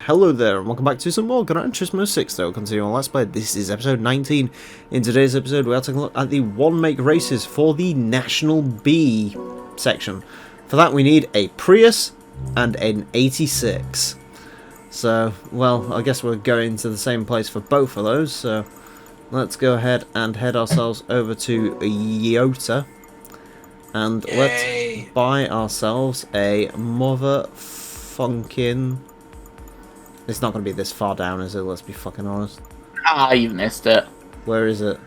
Hello there, and welcome back to some more Gran Turismo 6 though. Continuing on Let's Play. This is episode 19. In today's episode, we are taking a look at the one-make races for the National B section. For that, we need a Prius and an 86. So, well, I guess we're going to the same place for both of those, so let's go ahead and head ourselves over to Iota. And let's buy ourselves a motherfunking... It's not going to be this far down, is it? Let's be fucking honest. Ah, you missed it. Where is it?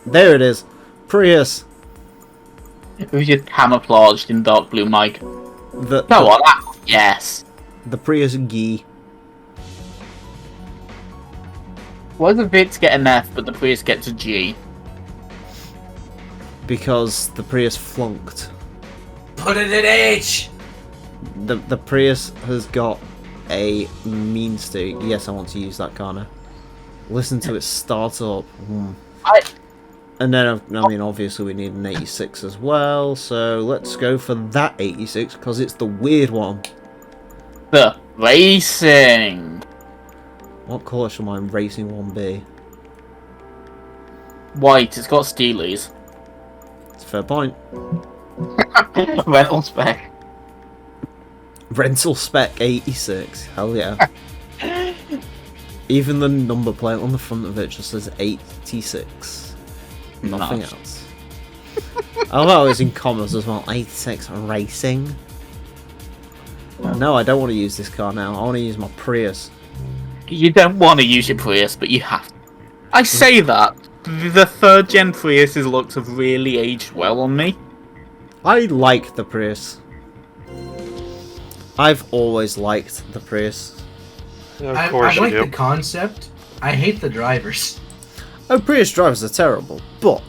There it is. Prius. It was just camouflaged in dark blue, Mike. Yes. The Prius G. Why does Vitz get an F, but the Prius gets a G? Because the Prius flunked. Put it in H! The Prius has got a mean state. Yes, I want to use that car now. Listen to it start up. And then, I mean, obviously we need an 86 as well. So let's go for that 86 because it's the weird one. The racing. What colour shall my racing one be? White. It's got steelies. It's a fair point. Rental spec. Rental spec 86. Hell yeah. Even the number plate on the front of it just says 86. Nothing Nice. else. I love it's in commas as well. 86 racing. No, I don't want to use this car now. I want to use my Prius. You don't want to use your Prius, but you have to. I say that. The third gen Prius's looks have really aged well on me. I like the Prius. I've always liked the Prius. I like the concept. I hate the drivers. Oh, Prius drivers are terrible, but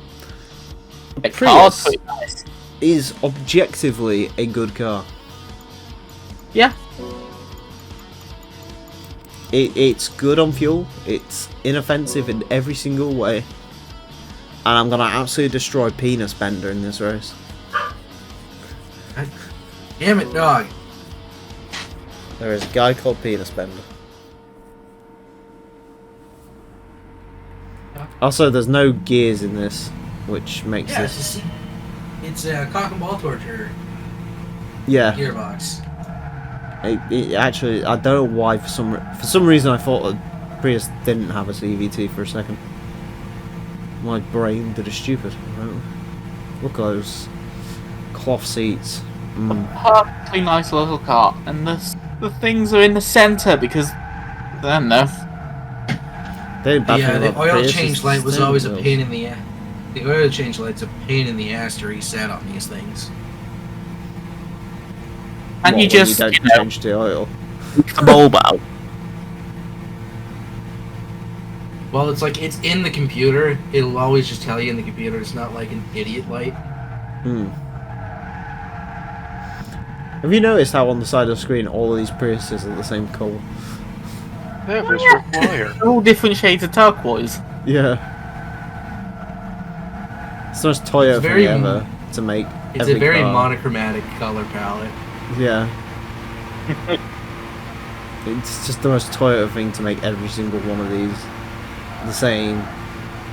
The Prius car's pretty nice. is objectively a good car. Yeah. It's good on fuel, it's inoffensive in every single way, and I'm gonna absolutely destroy Penis Bender in this race. Damn it, dog. There is a guy called Penis Bender. Also, there's no gears in this, which makes this... It's a cock and ball torture Yeah. gearbox. Actually, I don't know why, for some reason I thought that Prius didn't have a CVT for a second. My brain did a stupid. Look at those cloth seats. Perfectly nice little car, and the things are in the center because I don't know. The oil change light was always a pain in the ass. The oil change light's a pain in the ass to reset on these things. And you just change the oil. the bulb out. Well, it's like it's in the computer. It'll always just tell you in the computer. It's not like an idiot light. Have you noticed how on the side of the screen all of these Priuses are the same colour? Yeah, it's required. All different shades of turquoise. Yeah. It's the most Toyota thing ever to make. It's a very monochromatic color palette. Yeah. It's just the most Toyota thing to make every single one of these the same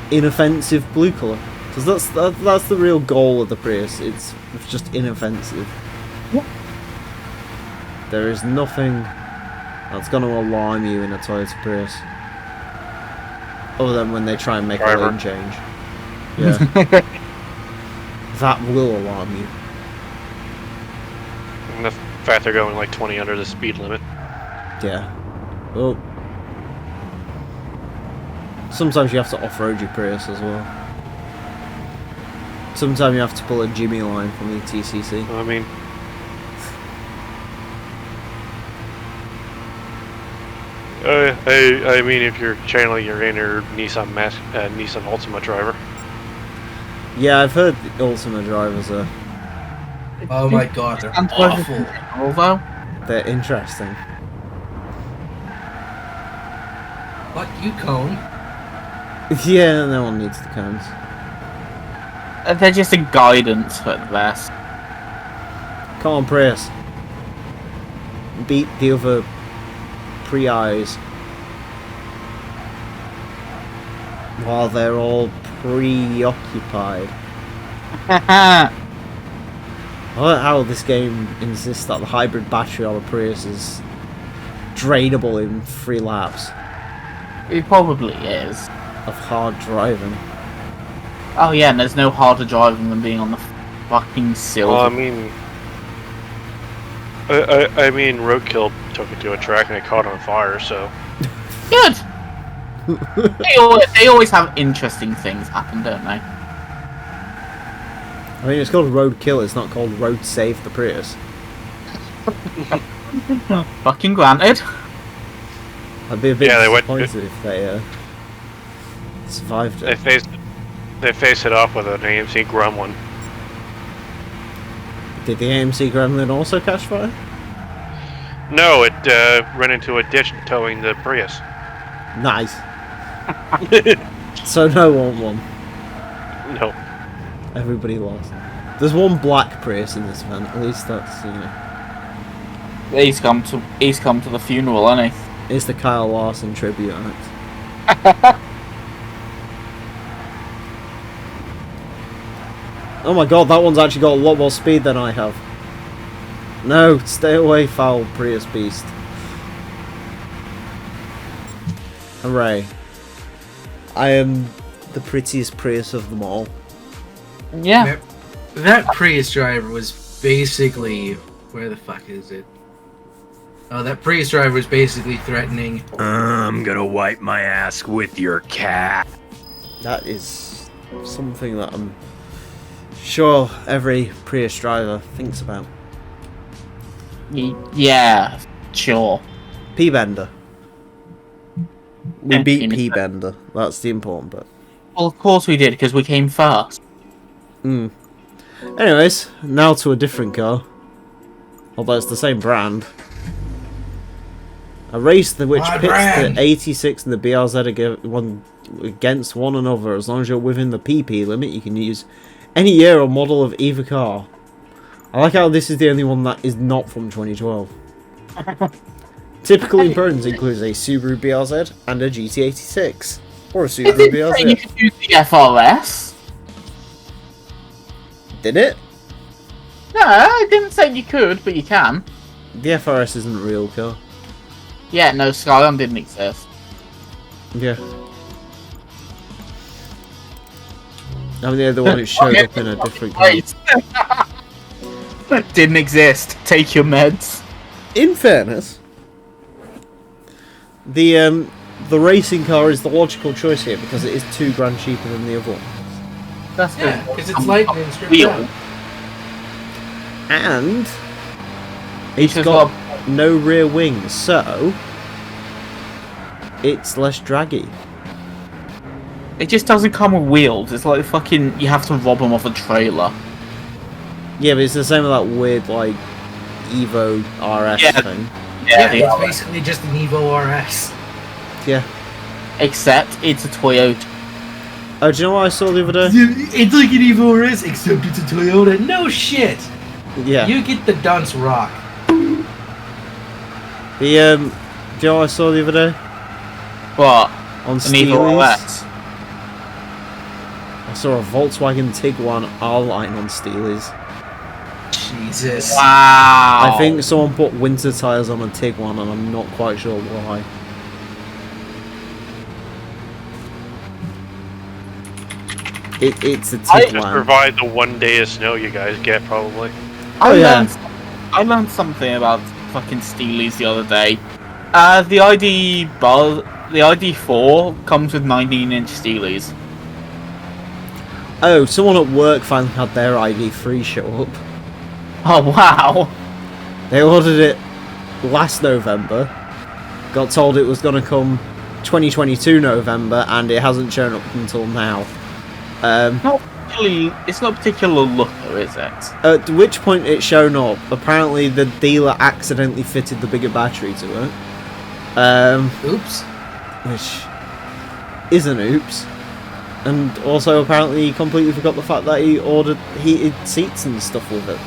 inoffensive blue colour. Because that's the real goal of the Prius. It's just inoffensive. What? There is nothing that's going to alarm you in a Toyota Prius. Other than when they try and make a lane change. Yeah. That will alarm you. And the fact they're going like 20 under the speed limit. Yeah. Well, sometimes you have to off-road your Prius as well. Sometimes you have to pull a Jimmy line from the TCC. I mean, I mean, if you're channeling your inner Nissan Altima driver. Yeah, I've heard the Ultima drivers are... Oh my god, they're awful. Although, they're interesting. What, you cone? Yeah, no one needs the cones. they're just a guidance at best. Come on, Prius. beat the other Prius while they're all preoccupied. I like how this game insists that the hybrid battery on a Prius is drainable in 3 laps It probably is. of hard driving. Oh yeah, and there's no harder driving than being on the fucking silver. Well, I mean, Roadkill took it to a track and it caught on fire, so... Good! they always have interesting things happen, don't they? I mean, it's called Roadkill, it's not called Road Save the Prius. Fucking granted. I'd be a bit Yeah, they went- disappointed if they survived They it. faced it off with an AMC Gremlin. Did the AMC Gremlin also catch fire? No, it ran into a ditch towing the Prius. Nice. So no one won. No. Everybody lost. There's one black Prius in this event. At least that's, you know. He's come to the funeral, hasn't he? It's the Kyle Larson tribute act. Oh my god, that one's actually got a lot more speed than I have. No, stay away, foul Prius beast. Hooray. I am the prettiest Prius of them all. Yeah. That Prius driver was basically... Where the fuck is it? Oh, that Prius driver was basically threatening... I'm gonna wipe my ass with your cat. That is something that I'm sure every Prius driver thinks about. Yeah, sure. P-Bender. We Yeah, beat you know. P-Bender. That's the important bit. Well, of course we did, because we came first. Anyways, now to a different car. Although it's the same brand. A race which My pits brand. the 86 and the BRZ against one another. As long as you're within the PP limit, you can use any year or model of either car. I like how this is the only one that is not from 2012. Typical impertinence includes a Subaru BRZ and a GT86. Or a It Subaru didn't say you BRZ. could use the FRS. Did it? No, I didn't say you could, but you can. The FRS isn't a real car. Yeah, no, Skyline didn't exist. Yeah. I'm the other one who showed up in a different car. Wait. Didn't exist. Take your meds. In fairness, the racing car is the logical choice here because it is $2,000 cheaper than the other one, That's Yeah, because it's lightning and stripped Wheel. down. and it's has got got- no rear wings, so it's less draggy. It just doesn't come with wheels. It's like fucking. You have to rob them off a trailer. Yeah, but it's the same with that weird like Evo RS Yeah. thing. Yeah, they it's are. basically just an Evo RS. Yeah. Except it's a Toyota. Oh, do you know what I saw the other day? It's like an Evo RS, except it's a Toyota. No shit! Yeah. You get the dunce rock. The do you know what I saw the other day What? on An Evo Steely's? RS. I saw a Volkswagen Tiguan R-Line on Steely's. Jesus. Wow. I think someone put winter tyres on a Tiguan and I'm not quite sure why. It's a Just Tiguan. provide the 1 day of snow you guys get, probably. Oh, yeah. I learned something about fucking Steely's the other day. The ID4 comes with 19-inch Steely's. Oh, someone at work finally had their ID3 show up. Oh wow. They ordered it last November, got told it was going to come 2022 November, and it hasn't shown up until now. It's not particular look though, is it? At which point it's shown up, apparently the dealer accidentally fitted the bigger battery to it. Oops. Which is an oops. And also apparently he completely forgot the fact that he ordered heated seats and stuff with it.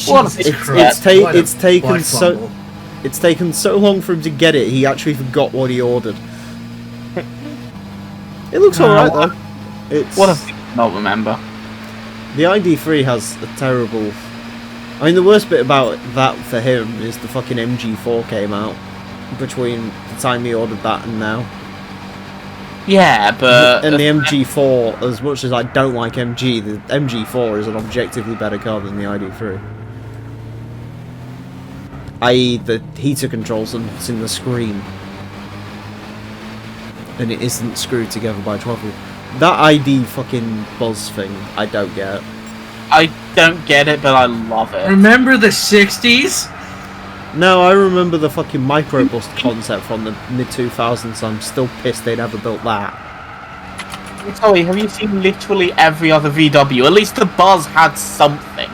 What Jesus it's- Christ, it's what a taken butt so- fumble. It's taken so long for him to get it, he actually forgot what he ordered. It looks alright though. It's what a thing to not remember. the ID3 has a terrible. I mean, the worst bit about that for him is the fucking MG4 came out between the time he ordered that and now. Yeah, but And the MG4, as much as I don't like MG, the MG4 is an objectively better car than the ID3. I.e. the heater controls and what's in the screen. And it isn't screwed together by 12. That ID fucking buzz thing, I don't get. I don't get it, but I love it. Remember the 60s? No, I remember the fucking microbust concept from the mid-2000s, so I'm still pissed they never built that. Sorry, have you seen literally every other VW? At least the Buzz had something.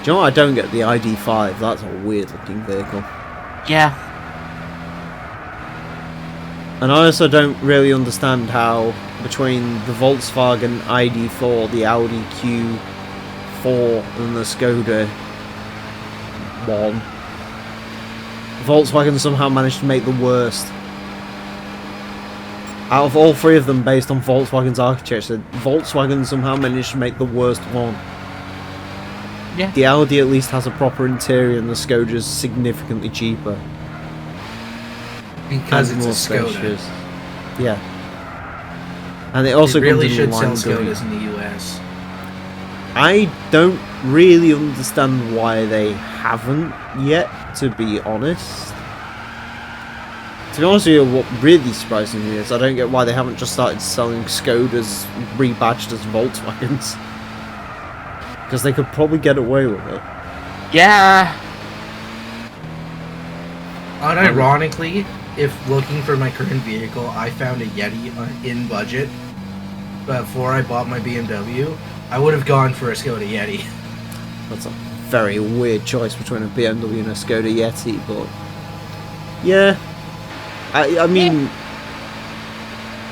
Do you know what I don't get? The ID5, that's a weird looking vehicle. Yeah. And I also don't really understand how, between the Volkswagen ID4, the Audi Q4 and the Skoda 1, Volkswagen somehow managed to make the worst. Out of all three of them based on Volkswagen's architecture, Volkswagen somehow managed to make the worst one. Yeah. The Audi at least has a proper interior and the Skoda's significantly cheaper. Because And it's a more Skoda. spacious. Yeah. And it also They really comes in should sell lime green. Skodas in the US. I don't really understand why they haven't yet, to be honest. To be honest with you, what really surprises me is I don't get why they haven't just started selling Skodas rebadged as Volkswagens. Because they could probably get away with it. Yeah. Unironically, if looking for my current vehicle, I found a Yeti in budget before I bought my BMW, I would have gone for a Skoda Yeti. That's a very weird choice between a BMW and a Skoda Yeti, but yeah, I mean,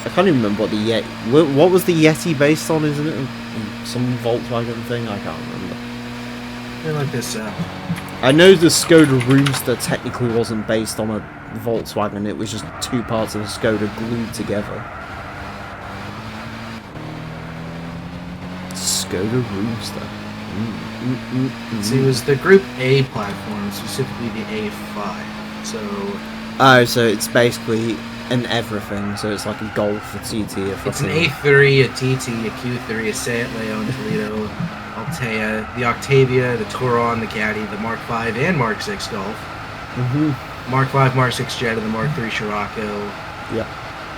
I can't even remember what the Yeti. What was the Yeti based on? Isn't it some Volkswagen thing? I can't remember. I like this. I know the Skoda Roomster technically wasn't based on a Volkswagen. It was just two parts of a Skoda glued together. Skoda Roomster. See, it was the Group A platform, specifically the A5. So Oh, so it's basically an everything. So it's like a Golf, a TT, a it's an fucking... A3, a TT, a Q3, a Seat Leon, Toledo, Altea, the Octavia, the Touran, the Caddy, the Mark V and Mark 6 Golf, Mark 5, Mark 6 Jetta, the Mark 3 Scirocco, Yeah.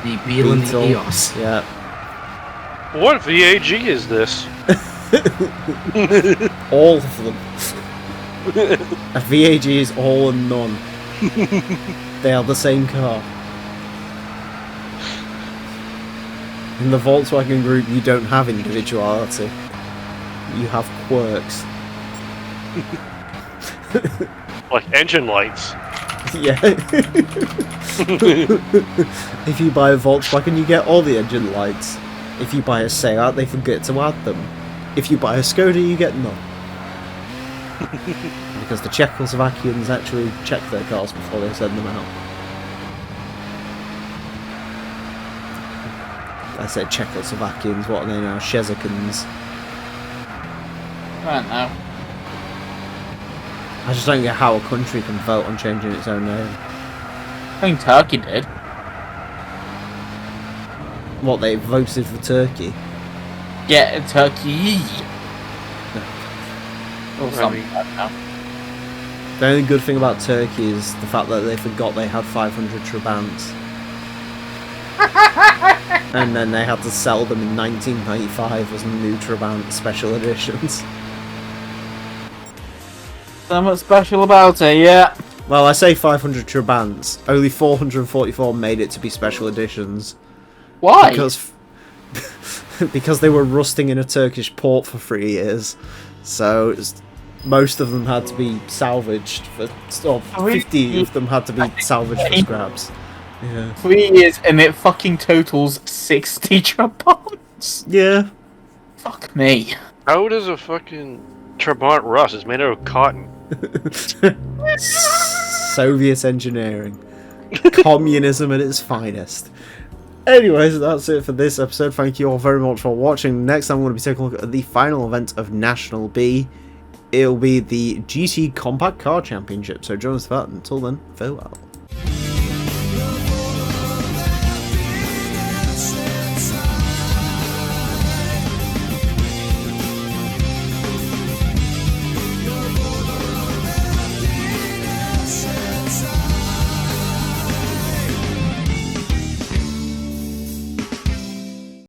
the Beetle, and the Beetle. EOS. Yeah. What VAG is this? All of them. A VAG is all and none. They are the same car. In the Volkswagen group, you don't have individuality. You have quirks. Like engine lights. Yeah. If you buy a Volkswagen, you get all the engine lights. If you buy a Seat, they forget to add them. If you buy a Skoda, you get none. Because the Czechoslovakians actually check their cars before they send them out. I said Czechoslovakians, what are they now? Shezikans. I don't know. I just don't get how a country can vote on changing its own name. I think Turkey did. What, they voted for Turkey? Yeah, Turkey. Or I something mean- like that. The only good thing about Turkey is the fact that they forgot they had 500 Trabants. And then they had to sell them in 1995 as new Trabant special editions. Something special about it, yeah. Well, I say 500 Trabants. Only 444 made it to be special editions. Why? Because they were rusting in a Turkish port for 3 years. So most of them had to be salvaged for... Or 50 of them had to be salvaged for scraps. Yeah. 3 years and it fucking totals 60 Trabants. Yeah. Fuck me. How does a fucking Trabant Rust is made out of cotton. Soviet engineering. Communism at its finest. Anyways, that's it for this episode. Thank you all very much for watching. Next time, I'm going to be taking a look at the final event of National B. It'll be the GT Compact Car Championship. So join us for that. Until then, farewell.